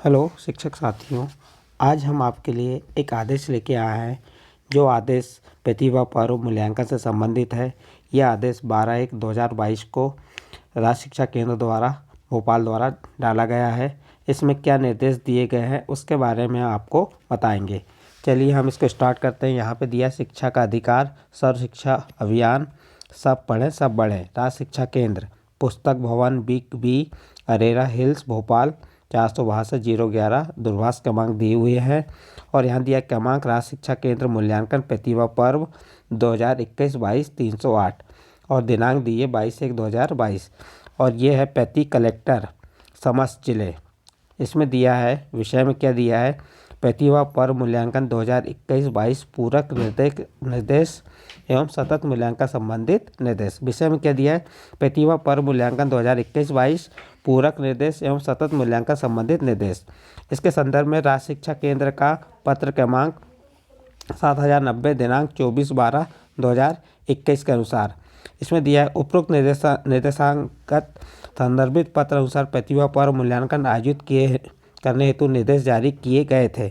Hello शिक्षक साथियों, आज हम आपके लिए एक आदेश लेके आए हैं जो आदेश प्रतिभा पर्व मूल्यांकन से संबंधित है। यह आदेश 12/1/2022 को राज्य शिक्षा केंद्र द्वारा भोपाल द्वारा डाला गया है। इसमें क्या निर्देश दिए गए हैं उसके बारे में आपको बताएंगे। चलिए हम इसको स्टार्ट करते हैं। यहाँ पे दिया शिक्षा का अधिकार, सर्व शिक्षा अभियान, सब पढ़ें सब बढ़ें, राज्य शिक्षा केंद्र, पुस्तक भवन बी अरेरा हिल्स भोपाल 462/011 दूरभाष क्रमांक दिए हुए हैं। और यहाँ दिया क्रमांक राज्य शिक्षा केंद्र मूल्यांकन प्रतिभा पर्व 2021-22 308 और दिनांक दिए 22/1/2022 और ये है प्रति कलेक्टर समस्त जिले। इसमें दिया है विषय में क्या दिया है, प्रतिभा पर्व मूल्यांकन 2021-22 पूरक निर्देश एवं सतत मूल्यांकन संबंधित निर्देश। विषय में क्या दिया है, प्रतिभा पर्व मूल्यांकन 2021-22 पूरक निर्देश एवं सतत मूल्यांकन संबंधित निर्देश। इसके संदर्भ में राज्य शिक्षा केंद्र का पत्र क्रमांक 7090 दिनांक 24/12/2021 के अनुसार इसमें दिया है उपरोक्त निर्देशांगत संदर्भित पत्र अनुसार प्रतिभा पर्व मूल्यांकन आयोजित करने हेतु निर्देश जारी किए गए थे।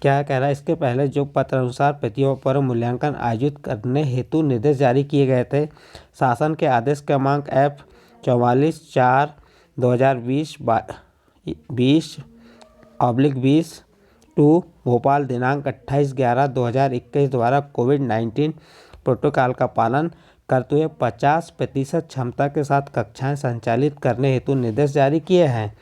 क्या कह रहा है, इसके पहले जो पत्र अनुसार प्रतिभा पर्व मूल्यांकन आयोजित करने हेतु निर्देश जारी किए गए थे, शासन के आदेश क्रमांक F 44/4/2020/20 टू भोपाल दिनांक 28/11/2021 द्वारा कोविड-19 प्रोटोकॉल का पालन करते हुए 50% क्षमता के साथ कक्षाएं संचालित करने हेतु निर्देश जारी किए हैं।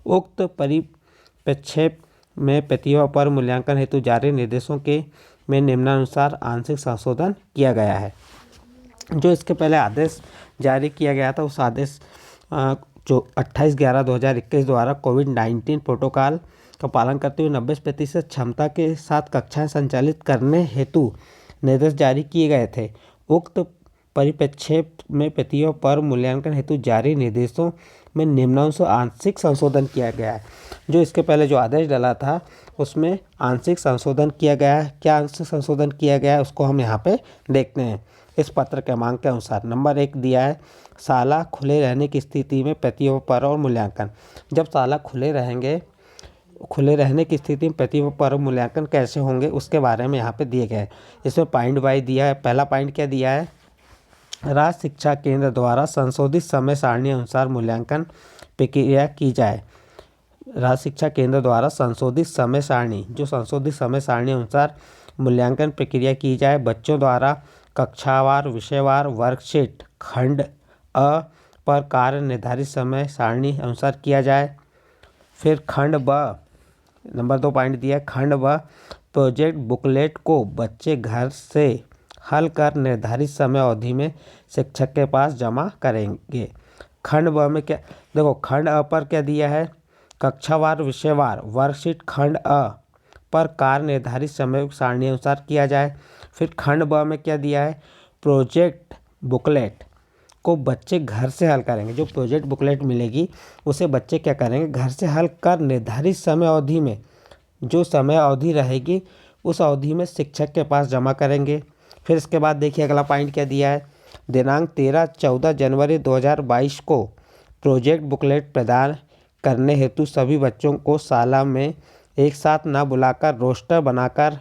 उक्त परिप्रेक्ष्य में प्रतिभा पर्व मूल्यांकन हेतु जारी निर्देशों के में निम्नानुसार आंशिक संशोधन किया गया है। जो इसके पहले आदेश जारी किया गया था, उस आदेश जो 28/11/2021 द्वारा कोविड-19 प्रोटोकॉल का पालन करते हुए 90% क्षमता के साथ कक्षाएं संचालित करने हेतु निर्देश जारी किए गए थे। उक्त परिप्रेक्ष्य में प्रतिभा पर्व मूल्यांकन हेतु जारी निर्देशों में निम्नानुसार आंशिक संशोधन किया गया है। जो इसके पहले जो आदेश डाला था उसमें आंशिक संशोधन किया गया है। क्या आंशिक संशोधन किया गया है उसको हम यहाँ पे देखते हैं। इस पत्र क्रमांक के अनुसार नंबर 1 दिया है, शाला खुले रहने की स्थिति में प्रतिभा पर्व और मूल्यांकन। जब शाला खुले रहने की स्थिति में प्रतिभा पर्व मूल्यांकन कैसे होंगे उसके बारे में यहाँ पे दिए गए। इसमें पॉइंट वाइज दिया है। पहला पॉइंट क्या दिया है, राज्य शिक्षा केंद्र द्वारा संशोधित समय सारणी अनुसार मूल्यांकन प्रक्रिया की जाए। राज्य शिक्षा केंद्र द्वारा संशोधित समय सारणी अनुसार मूल्यांकन प्रक्रिया की जाए। बच्चों द्वारा कक्षावार विषयवार वर्कशीट खंड अ पर कार्य निर्धारित समय सारणी अनुसार किया जाए। फिर खंड ब नंबर 2 पॉइंट दिया, खंड ब प्रोजेक्ट बुकलेट को बच्चे घर से हल कर निर्धारित समय अवधि में शिक्षक के पास जमा करेंगे। खंड ब में क्या देखो, खंड अ पर क्या दिया है, कक्षावार विषयवार वर्कशीट खंड अ पर कार्य निर्धारित समय सारणी अनुसार किया जाए। फिर खंड ब में क्या दिया है, प्रोजेक्ट बुकलेट को बच्चे घर से हल करेंगे। जो प्रोजेक्ट बुकलेट मिलेगी उसे बच्चे क्या करेंगे, घर से हल कर निर्धारित समय अवधि में, जो समय अवधि रहेगी उस अवधि में शिक्षक के पास जमा करेंगे। फिर इसके बाद देखिए अगला पॉइंट क्या दिया है, दिनांक 13-14 जनवरी 2022 को प्रोजेक्ट बुकलेट प्रदान करने हेतु सभी बच्चों को शाला में एक साथ न बुलाकर रोस्टर बनाकर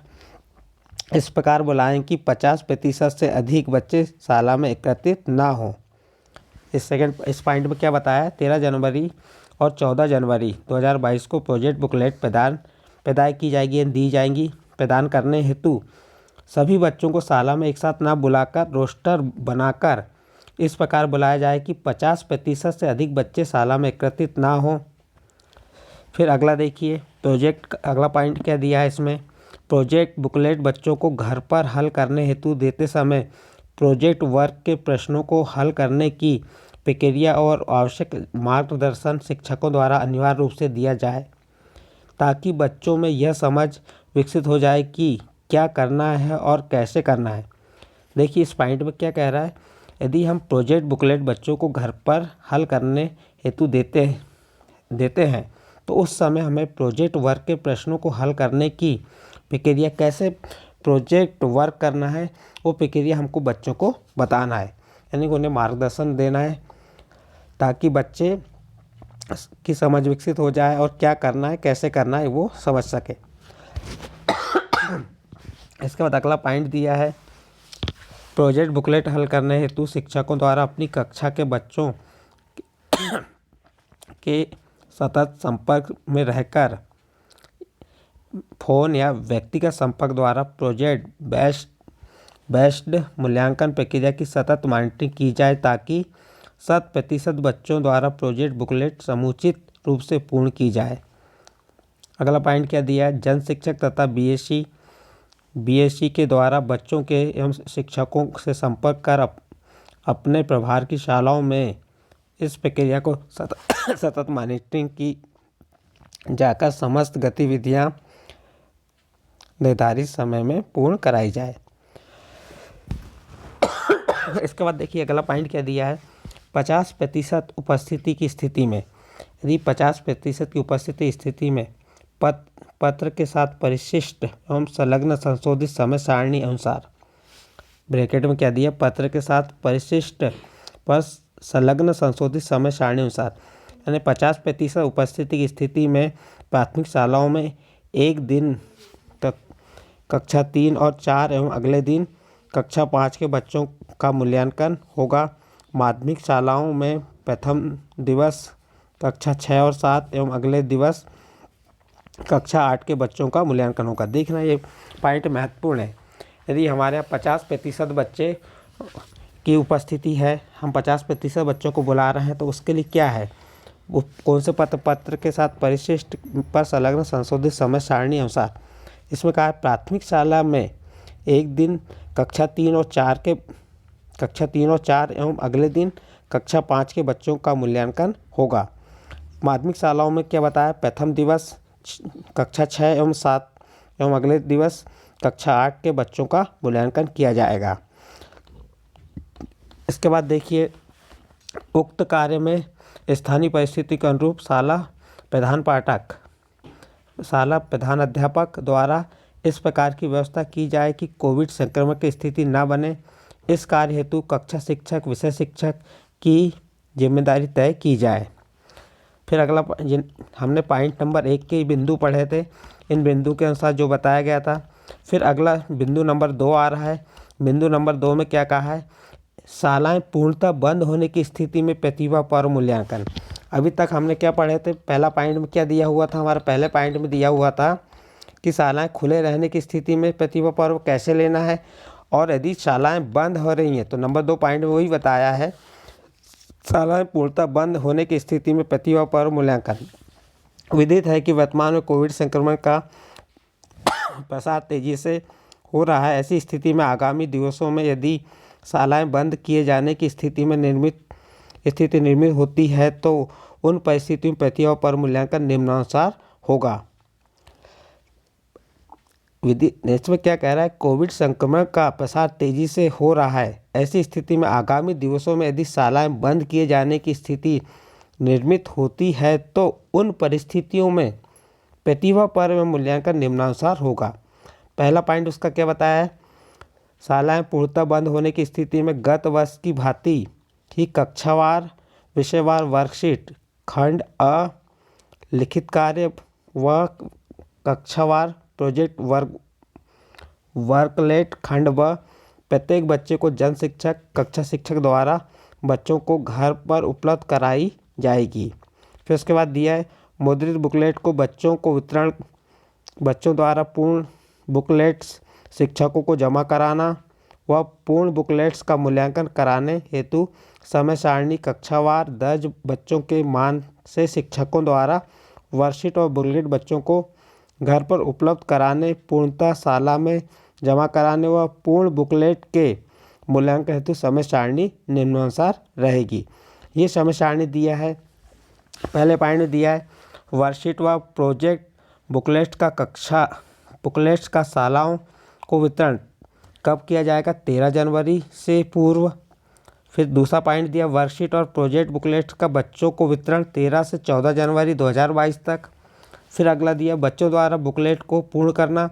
इस प्रकार बुलाएं कि 50% से अधिक बच्चे शाला में एकत्रित ना हों। इस पॉइंट में क्या बताया, 13 जनवरी और 14 जनवरी 2022 को प्रोजेक्ट बुकलेट प्रदान की जाएगी, दी जाएंगी। प्रदान करने हेतु सभी बच्चों को शाला में एक साथ ना बुलाकर रोस्टर बनाकर इस प्रकार बुलाया जाए कि 50% से अधिक बच्चे शाला में एकत्रित ना हों। फिर अगला देखिए अगला पॉइंट क्या दिया है इसमें, प्रोजेक्ट बुकलेट बच्चों को घर पर हल करने हेतु देते समय प्रोजेक्ट वर्क के प्रश्नों को हल करने की प्रक्रिया और आवश्यक मार्गदर्शन शिक्षकों द्वारा अनिवार्य रूप से दिया जाए, ताकि बच्चों में यह समझ विकसित हो जाए कि क्या करना है और कैसे करना है। देखिए इस पॉइंट में क्या कह रहा है, यदि हम प्रोजेक्ट बुकलेट बच्चों को घर पर हल करने हेतु देते हैं तो उस समय हमें प्रोजेक्ट वर्क के प्रश्नों को हल करने की प्रक्रिया, कैसे प्रोजेक्ट वर्क करना है वो प्रक्रिया हमको बच्चों को बताना है, यानी उन्हें मार्गदर्शन देना है ताकि बच्चे की समझ विकसित हो जाए और क्या करना है कैसे करना है वो समझ सके। इसके बाद अगला पॉइंट दिया है, प्रोजेक्ट बुकलेट हल करने हेतु शिक्षकों द्वारा अपनी कक्षा के बच्चों के सतत संपर्क में रहकर फ़ोन या व्यक्तिगत संपर्क द्वारा प्रोजेक्ट बेस्ड मूल्यांकन प्रक्रिया की सतत मॉनिटरिंग की जाए ताकि 100% बच्चों द्वारा प्रोजेक्ट बुकलेट समुचित रूप से पूर्ण की जाए। अगला पॉइंट क्या दिया है, जन शिक्षक तथा बीएससी के द्वारा बच्चों के एवं शिक्षकों से संपर्क कर अपने प्रभार की शालाओं में इस प्रक्रिया को सतत मॉनिटरिंग की जाकर समस्त गतिविधियां निर्धारित समय में पूर्ण कराई जाए। इसके बाद देखिए अगला पॉइंट क्या दिया है, 50% उपस्थिति की स्थिति में, यदि 50% की उपस्थिति स्थिति में पत्र के साथ परिशिष्ट एवं संलग्न संशोधित समय सारणी अनुसार, ब्रैकेट में क्या दिया, पत्र के साथ परिशिष्ट पर संलग्न संशोधित समय सारणी अनुसार, यानी 50% उपस्थिति की स्थिति में प्राथमिक शालाओं में एक दिन तक कक्षा 3 और 4 एवं अगले दिन कक्षा 5 के बच्चों का मूल्यांकन होगा। माध्यमिक शालाओं में प्रथम दिवस कक्षा 6 और 7 एवं अगले दिवस कक्षा 8 के बच्चों का मूल्यांकन होगा। देखना ये पॉइंट महत्वपूर्ण है। यदि हमारे यहाँ 50% बच्चे की उपस्थिति है, हम 50% बच्चों को बुला रहे हैं, तो उसके लिए क्या है, वो कौन से पत्र के साथ परिशिष्ट पर संलग्न संशोधित समय सारणी अनुसार। इसमें कहा है प्राथमिक शाला में एक दिन कक्षा 3 और 4 एवं अगले दिन कक्षा 5 के बच्चों का मूल्यांकन होगा। माध्यमिक शालाओं में क्या बताया, प्रथम दिवस कक्षा 6 एवं 7 एवं अगले दिवस कक्षा 8 के बच्चों का मूल्यांकन किया जाएगा। इसके बाद देखिए, उक्त कार्य में स्थानीय परिस्थिति के अनुरूप शाला प्रधान अध्यापक द्वारा इस प्रकार की व्यवस्था की जाए कि कोविड संक्रमण की स्थिति न बने। इस कार्य हेतु कक्षा शिक्षक, विषय शिक्षक की जिम्मेदारी तय की जाए। फिर अगला हमने पॉइंट नंबर 1 के बिंदु पढ़े थे, इन बिंदु के अनुसार जो बताया गया था। फिर अगला बिंदु नंबर 2 आ रहा है। बिंदु नंबर 2 में क्या कहा है, शालाएं पूर्णतः बंद होने की स्थिति में प्रतिभा पर्व मूल्यांकन। अभी तक हमने क्या पढ़े थे, पहला पॉइंट में क्या दिया हुआ था, हमारा पहले पॉइंट में दिया हुआ था कि शालाएं खुले रहने की स्थिति में प्रतिभा पर्व कैसे लेना है, और यदि शालाएं बंद हो रही हैं तो नंबर 2 पॉइंट में वही बताया है, शालाएं पूर्णतः बंद होने की स्थिति में प्रतिभा पर्व मूल्यांकन। विदित है कि वर्तमान में कोविड संक्रमण का प्रसार तेजी से हो रहा है। ऐसी स्थिति में आगामी दिवसों में यदि शालाएं बंद किए जाने की स्थिति निर्मित होती है तो उन परिस्थितियों में प्रतिभा पर्व मूल्यांकन निम्नानुसार होगा। इसमें क्या कह रहा है, कोविड संक्रमण का प्रसार तेजी से हो रहा है। ऐसी स्थिति में आगामी दिवसों में यदि शालाएं बंद किए जाने की स्थिति निर्मित होती है तो उन परिस्थितियों में प्रतिभा पर्व मूल्यांकन निम्नानुसार होगा। पहला पॉइंट उसका क्या बताया है, शालाएं पूर्णतः बंद होने की स्थिति में गत वर्ष की भांति ही कक्षावार विषयवार वर्कशीट, खंड अ लिखित कार्य व कक्षावार प्रोजेक्ट वर्कलेट खंड व प्रत्येक बच्चे को जन शिक्षक, कक्षा शिक्षक द्वारा बच्चों को घर पर उपलब्ध कराई जाएगी। फिर उसके बाद दिया है, मुद्रित बुकलेट को बच्चों द्वारा पूर्ण बुकलेट्स शिक्षकों को जमा कराना व पूर्ण बुकलेट्स का मूल्यांकन कराने हेतु समय सारणी कक्षावार दर्ज बच्चों के मान से शिक्षकों द्वारा वर्कशीट और बुकलेट बच्चों को घर पर उपलब्ध कराने, पूर्णतः शाला में जमा कराने व पूर्ण बुकलेट के मूल्यांकन हेतु समय सारणी निम्नानुसार रहेगी। ये समय सारणी दिया है। पहले पॉइंट में दिया है, वर्कशीट व प्रोजेक्ट बुकलेट्स का शालाओं को वितरण कब किया जाएगा, 13 जनवरी से पूर्व। फिर दूसरा पॉइंट दिया, वर्कशीट और प्रोजेक्ट बुकलेट्स का बच्चों को वितरण 13 से 14 जनवरी 2022 तक। फिर अगला दिया, बच्चों द्वारा बुकलेट को पूर्ण करना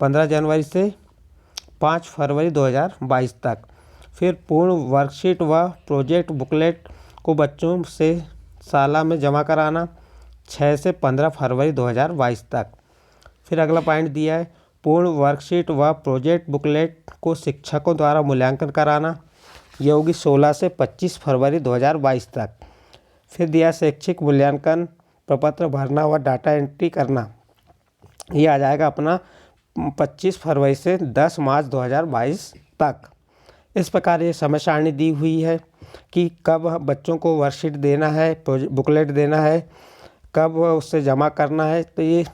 15 जनवरी से 5 फरवरी 2022 तक। फिर पूर्ण वर्कशीट व प्रोजेक्ट बुकलेट को बच्चों से शाला में जमा कराना 6 से 15 फरवरी 2022 तक। फिर अगला पॉइंट दिया है पूर्ण वर्कशीट व प्रोजेक्ट बुकलेट को शिक्षकों द्वारा मूल्यांकन कराना, ये होगी 16 से 25 फरवरी 2022 तक। फिर दिया शैक्षिक मूल्यांकन प्रपत्र भरना व डाटा एंट्री करना, ये आ जाएगा अपना 25 फरवरी से 10 मार्च 2022 तक। इस प्रकार ये समय सारणी दी हुई है कि कब बच्चों को वर्कशीट देना है, बुकलेट देना है, कब उससे जमा करना है। तो ये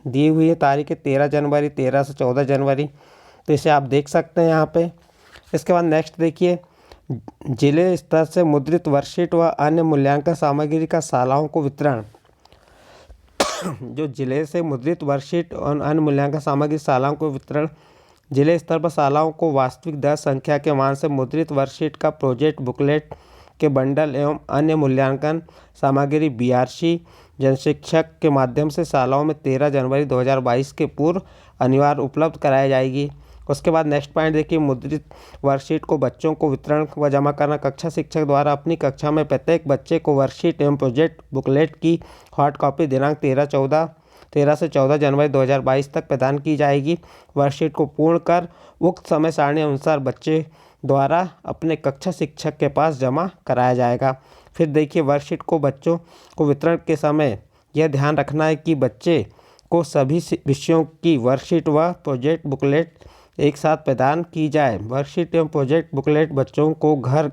दी हुई है तारीखें 13 जनवरी, 13 से 14 जनवरी। तो इसे आप देख सकते हैं यहाँ पे। इसके बाद नेक्स्ट देखिए, जिले स्तर से मुद्रित वर्कशीट व अन्य मूल्यांकन सामग्री का शालाओं को वितरण। जो जिले से मुद्रित वर्कशीट और अन्य मूल्यांकन सामग्री शालाओं को वितरण, जिले स्तर पर शालाओं को वास्तविक 10 संख्या के मान से मुद्रित वर्कशीट का प्रोजेक्ट बुकलेट के बंडल एवं अन्य मूल्यांकन सामग्री BRC जनशिक्षक के माध्यम से शालाओं में 13 जनवरी 2022 के पूर्व अनिवार्य उपलब्ध कराई जाएगी। उसके बाद नेक्स्ट पॉइंट देखिए, मुद्रित वर्कशीट को बच्चों को वितरण व जमा करना। कक्षा शिक्षक द्वारा अपनी कक्षा में प्रत्येक बच्चे को वर्कशीट एवं प्रोजेक्ट बुकलेट की हार्ड कॉपी दिनांक 13 से 14 जनवरी 2022 तक प्रदान की जाएगी। वर्कशीट को पूर्ण कर उक्त समय सारणी अनुसार बच्चे द्वारा अपने कक्षा शिक्षक के पास जमा कराया जाएगा। फिर देखिए, वर्कशीट को बच्चों को वितरण के समय यह ध्यान रखना है कि बच्चे को सभी विषयों की वर्कशीट व प्रोजेक्ट बुकलेट एक साथ प्रदान की जाए। वर्कशीट एवं प्रोजेक्ट बुकलेट बच्चों को घर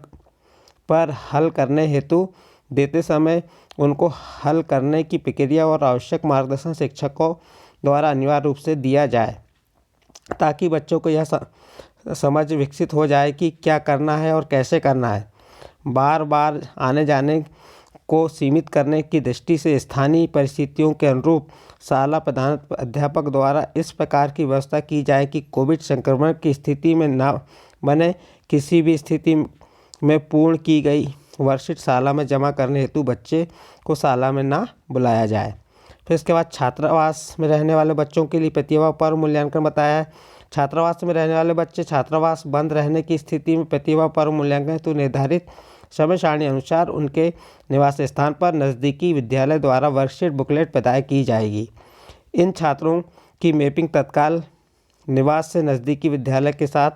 पर हल करने हेतु देते समय उनको हल करने की प्रक्रिया और आवश्यक मार्गदर्शन शिक्षकों द्वारा अनिवार्य रूप से दिया जाए, ताकि बच्चों को यह समझ विकसित हो जाए कि क्या करना है और कैसे करना है। बार बार आने जाने को सीमित करने की दृष्टि से स्थानीय परिस्थितियों के अनुरूप शाला प्रधान अध्यापक द्वारा इस प्रकार की व्यवस्था की जाए कि कोविड संक्रमण की स्थिति में न बने। किसी भी स्थिति में पूर्ण की गई वर्कशीट शाला में जमा करने हेतु बच्चे को शाला में ना बुलाया जाए। फिर इसके बाद छात्रावास में रहने वाले बच्चों के लिए प्रतिभा पर्व मूल्यांकन बताया है। छात्रावास में रहने वाले बच्चे छात्रावास बंद रहने की स्थिति में प्रतिभा पर्व मूल्यांकन हेतु निर्धारित समय सारणी अनुसार उनके निवास स्थान पर नज़दीकी विद्यालय द्वारा वर्कशीट बुकलेट प्रदान की जाएगी। इन छात्रों की मैपिंग तत्काल निवास से नज़दीकी विद्यालय के साथ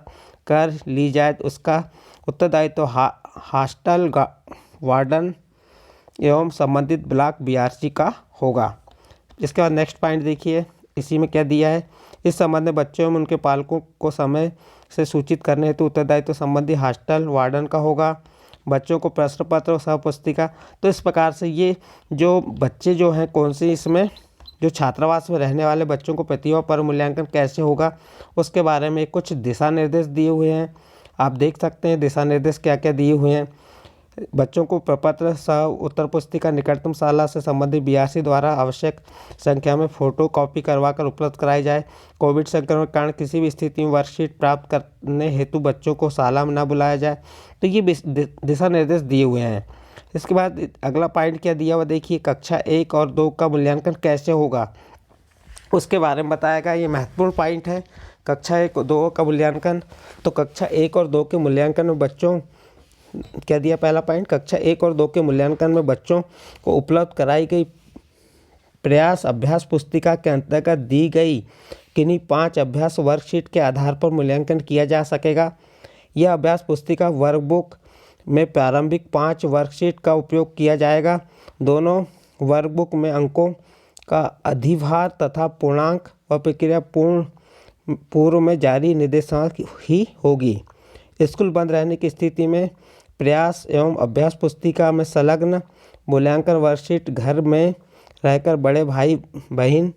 कर ली जाए तो उसका उत्तरदायित्व हॉस्टल वार्डन एवं संबंधित ब्लॉक BRC का होगा। इसके बाद नेक्स्ट पॉइंट देखिए, इसी में क्या दिया है, इस संबंध में बच्चों एवं उनके पालकों को समय से सूचित करने हेतु उत्तरदायित्व संबंधी हॉस्टल वार्डन का होगा। बच्चों को प्रश्न पत्र और सह पुस्तिका। तो इस प्रकार से ये जो बच्चे जो हैं कौन से इसमें जो छात्रावास में रहने वाले बच्चों को प्रतिभा पर्व मूल्यांकन कैसे होगा उसके बारे में कुछ दिशा निर्देश दिए हुए हैं। आप देख सकते हैं दिशा निर्देश क्या क्या दिए हुए हैं। बच्चों को प्रपत्र सह उत्तर पुस्तिका निकटतम शाला से संबंधित BRC द्वारा आवश्यक संख्या में फोटो कॉपी करवाकर उपलब्ध कराई जाए। कोविड संक्रमण के कारण किसी भी स्थिति में वर्कशीट प्राप्त करने हेतु बच्चों को शाला में न बुलाया जाए। तो ये दिशा निर्देश दिए हुए हैं। इसके बाद अगला पॉइंट क्या दिया हुआ देखिए, कक्षा 1 और 2 का मूल्यांकन कैसे होगा उसके बारे में बताया गया। ये महत्वपूर्ण पॉइंट है। कक्षा 1 और 2 का मूल्यांकन, तो कक्षा 1 और 2 के मूल्यांकन में बच्चों क्या दिया, पहला पॉइंट, कक्षा 1 और 2 के मूल्यांकन में बच्चों को उपलब्ध कराई गई प्रयास अभ्यास पुस्तिका के अंतर्गत दी गई किन्हीं 5 अभ्यास वर्कशीट के आधार पर मूल्यांकन किया जा सकेगा। यह अभ्यास पुस्तिका वर्कबुक में प्रारंभिक 5 वर्कशीट का उपयोग किया जाएगा। दोनों वर्कबुक में अंकों का अधिभार तथा पूर्णांक व प्रक्रिया पूर्व में जारी निर्देशांक ही होगी। स्कूल बंद रहने की स्थिति में प्रयास एवं अभ्यास पुस्तिका में संलग्न मूल्यांकन वर्कशीट घर में रहकर बड़े भाई बहन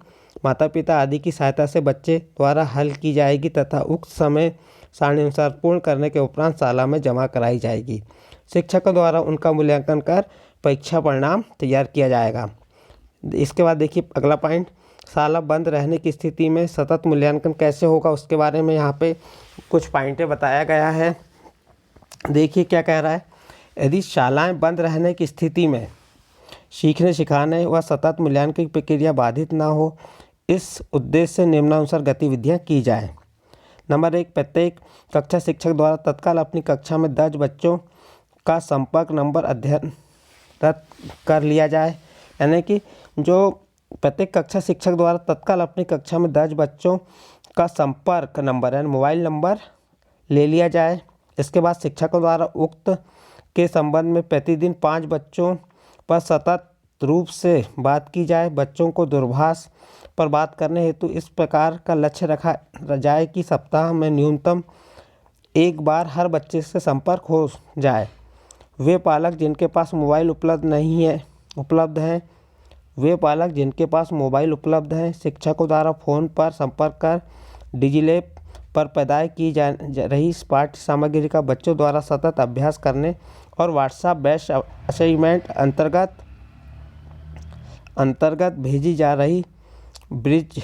माता पिता आदि की सहायता से बच्चे द्वारा हल की जाएगी तथा उक्त समय सारणी अनुसार पूर्ण करने के उपरांत शाला में जमा कराई जाएगी। शिक्षकों द्वारा उनका मूल्यांकन कर परीक्षा परिणाम तैयार किया जाएगा। इसके बाद देखिए अगला पॉइंट, शाला बंद रहने की स्थिति में सतत मूल्यांकन कैसे होगा उसके बारे में यहाँ पे कुछ पॉइंटें बताया गया है। देखिए क्या कह रहा है, यदि शालाएं बंद रहने की स्थिति में सीखने सिखाने व सतत मूल्यांकन की प्रक्रिया बाधित ना हो, इस उद्देश्य से निम्नानुसार गतिविधियां की जाएं। नंबर 1, प्रत्येक कक्षा शिक्षक द्वारा तत्काल अपनी कक्षा में दर्ज बच्चों का संपर्क नंबर अध्ययन रद्द कर लिया जाए। यानी कि जो प्रत्येक कक्षा शिक्षक द्वारा तत्काल अपनी कक्षा में दर्ज बच्चों का संपर्क नंबर यानी मोबाइल नंबर ले लिया जाए। इसके बाद शिक्षकों द्वारा उक्त के संबंध में प्रतिदिन 5 बच्चों पर सतत रूप से बात की जाए। बच्चों को दूरभाष पर बात करने हेतु इस प्रकार का लक्ष्य रखा जाए कि सप्ताह में न्यूनतम एक बार हर बच्चे से संपर्क हो जाए। वे पालक जिनके पास मोबाइल उपलब्ध हैं शिक्षकों द्वारा फ़ोन पर संपर्क कर डिजिलैब पर पैदा की जा रही पाठ्य सामग्री का बच्चों द्वारा सतत अभ्यास करने और व्हाट्सएप बेस्ड असाइनमेंट अंतर्गत भेजी जा रही ब्रिज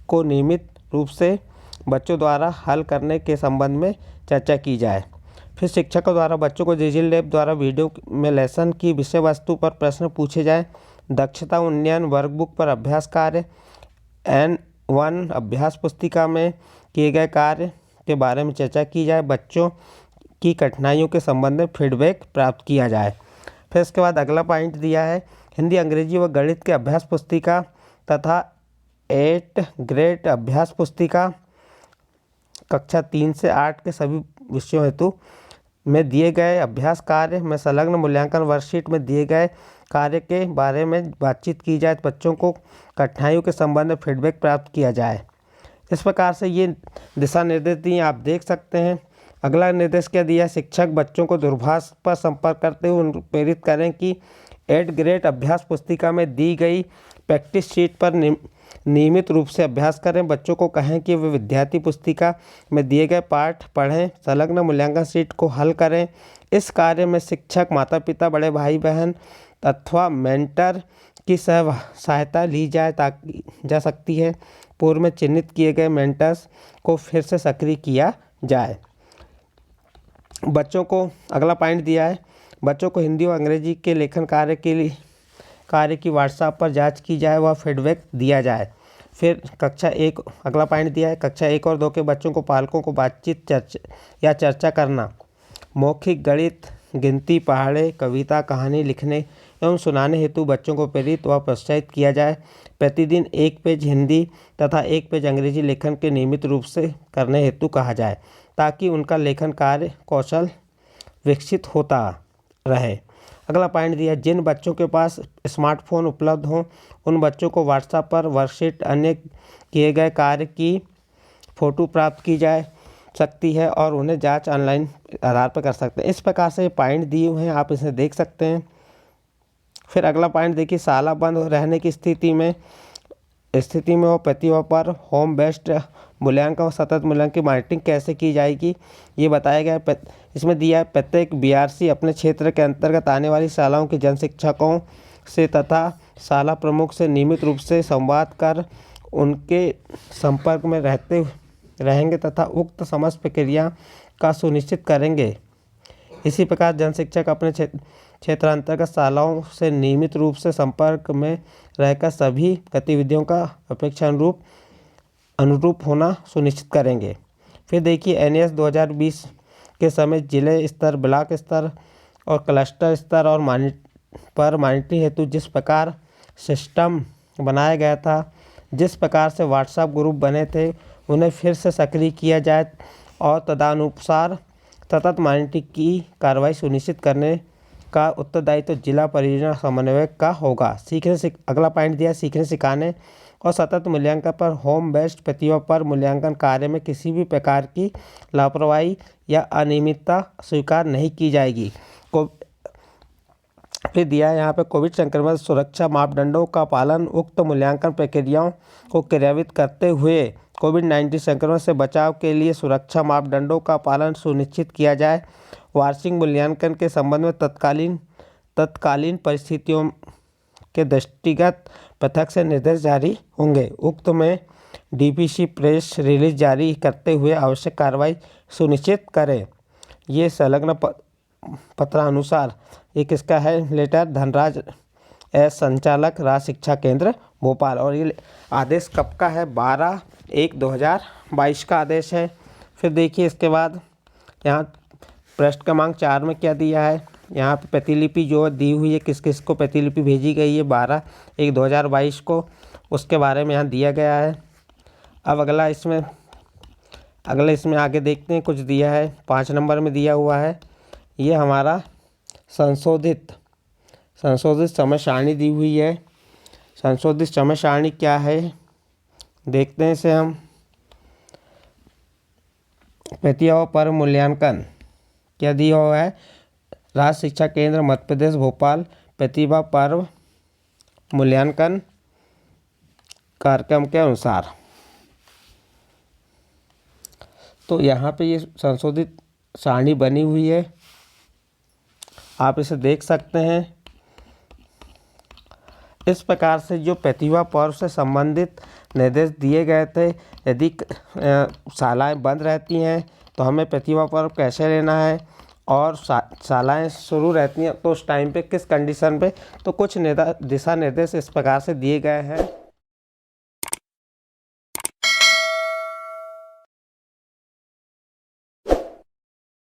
को नियमित रूप से बच्चों द्वारा हल करने के संबंध में चर्चा की जाए। फिर शिक्षकों द्वारा बच्चों को डिजिलैब द्वारा वीडियो में लेसन की विषय वस्तु पर प्रश्न पूछे जाएं। दक्षता उन्नयन वर्कबुक पर अभ्यास कार्य N1 अभ्यास पुस्तिका में किए गए कार्य के बारे में चर्चा की जाए। बच्चों की कठिनाइयों के संबंध में फीडबैक प्राप्त किया जाए। फिर इसके बाद अगला पॉइंट दिया है हिंदी, अंग्रेजी व गणित के अभ्यास पुस्तिका तथा 8 ग्रेड अभ्यास पुस्तिका कक्षा 3 से 8 के सभी विषयों हेतु में दिए गए अभ्यास कार्य में संलग्न मूल्यांकन वर्कशीट में दिए गए कार्य के बारे में बातचीत की जाए। बच्चों को कठिनाइयों के संबंध में फीडबैक प्राप्त किया जाए। इस प्रकार से ये दिशा निर्देश दिए आप देख सकते हैं। अगला निर्देश क्या दिया, शिक्षक बच्चों को दूरभाष पर संपर्क करते हुए उनको प्रेरित करें कि 8 ग्रेड अभ्यास पुस्तिका में दी गई प्रैक्टिस शीट पर नियमित रूप से अभ्यास करें। बच्चों को कहें कि वे विद्यार्थी पुस्तिका में दिए गए पाठ पढ़ें, संलग्न मूल्यांकन शीट को हल करें। इस कार्य में शिक्षक, माता पिता, बड़े भाई बहन अथवा मेंटर की सहायता ली जा सकती है। पूर्व में चिन्हित किए गए मेंटर्स को फिर से सक्रिय किया जाए। बच्चों को अगला पॉइंट दिया है, बच्चों को हिंदी और अंग्रेजी के लेखन कार्य की व्हाट्सएप पर जांच की जाए व फीडबैक दिया जाए। फिर अगला पॉइंट दिया है, कक्षा 1 और 2 के बच्चों को पालकों को बातचीत चर्चा करना, मौखिक, गणित, गिनती, पहाड़े, कविता, कहानी लिखने एवं सुनाने हेतु बच्चों को प्रेरित व प्रोत्साहित किया जाए। प्रतिदिन 1 पेज हिंदी तथा 1 पेज अंग्रेजी लेखन के नियमित रूप से करने हेतु कहा जाए ताकि उनका लेखन कार्य कौशल विकसित होता रहे। अगला पॉइंट दिया, जिन बच्चों के पास स्मार्टफोन उपलब्ध हों उन बच्चों को व्हाट्सएप पर वर्कशीट, अन्य किए गए कार्य की फ़ोटो प्राप्त की जा सकती है और उन्हें जांच ऑनलाइन आधार पर कर सकते हैं। इस प्रकार से पॉइंट दिए हुए हैं, आप इसे देख सकते हैं। फिर अगला पॉइंट देखिए, शाला बंद रहने की स्थिति में वो प्रतिभा पर होम बेस्ड मूल्यांकन और सतत मूल्यांकन की मॉनिटरिंग कैसे की जाएगी ये बताया गया। इसमें दिया है, प्रत्येक बीआरसी अपने क्षेत्र के अंतर्गत आने वाली शालाओं के जन शिक्षकों से तथा शाला प्रमुख से नियमित रूप से संवाद कर उनके संपर्क में रहेंगे तथा उक्त समस्त प्रक्रिया का सुनिश्चित करेंगे। इसी प्रकार जन शिक्षक अपने क्षेत्रांतर्गत शालाओं से नियमित रूप से संपर्क में रहकर सभी गतिविधियों का अपेक्षा अनुरूप होना सुनिश्चित करेंगे। फिर देखिए, NAS 2020 के समय जिले स्तर, ब्लॉक स्तर और क्लस्टर स्तर और मॉनिटरिंग हेतु जिस प्रकार सिस्टम बनाया गया था, जिस प्रकार से व्हाट्सएप ग्रुप बने थे, उन्हें फिर से सक्रिय किया जाए और तदनुसार सतत मॉनिटरिंग की कार्रवाई सुनिश्चित करने का उत्तरदायित्व जिला परियोजना समन्वयक का होगा। अगला पॉइंट दिया, सीखने सिखाने और सतत मूल्यांकन पर होम बेस्ड प्रतिभा पर मूल्यांकन कार्य में किसी भी प्रकार की लापरवाही या अनियमितता स्वीकार नहीं की जाएगी। फिर दिया है यहाँ पे, कोविड संक्रमण सुरक्षा मापदंडों का पालन, उक्त मूल्यांकन प्रक्रियाओं को क्रियान्वित करते हुए कोविड-19 संक्रमण से बचाव के लिए सुरक्षा मापदंडों का पालन सुनिश्चित किया जाए। वार्षिक मूल्यांकन के संबंध में तत्कालीन परिस्थितियों के दृष्टिगत पृथक से निर्देश जारी होंगे। उक्त में DPC प्रेस रिलीज जारी करते हुए आवश्यक कार्रवाई सुनिश्चित करें। ये संलग्न पत्रानुसार एक इसका है लेटर, धनराज एस, संचालक, राज्य शिक्षा केंद्र भोपाल। और ये आदेश कब का है, 12/1/2022 का आदेश है। फिर देखिए इसके बाद यहाँ पृष्ठ क्रमांक 4 में क्या दिया है, यहाँ पे प्रतिलिपि जो दी हुई है, किस किस को प्रतिलिपि भेजी गई है 12/1/2022 को, उसके बारे में यहाँ दिया गया है। अब अगले इसमें आगे देखते हैं, कुछ दिया है 5 नंबर में दिया हुआ है, ये हमारा संशोधित समय सारणी दी हुई है। संशोधित समय सारणी क्या है देखते हैं इसे हम। प्रतिभा पर्व मूल्यांकन क्या दिया हुआ है, राज्य शिक्षा केंद्र मध्य प्रदेश भोपाल प्रतिभा पर्व मूल्यांकन कार्यक्रम के अनुसार। तो यहाँ पे ये संशोधित सारणी बनी हुई है, आप इसे देख सकते हैं। इस प्रकार से जो प्रतिभा पर्व से संबंधित निर्देश दिए गए थे, यदि शालाएँ बंद रहती हैं तो हमें प्रतिभा पर्व कैसे लेना है, और शालाएँ शुरू रहती हैं तो उस टाइम पे किस कंडीशन पे, तो कुछ दिशा निर्देश इस प्रकार से दिए गए हैं।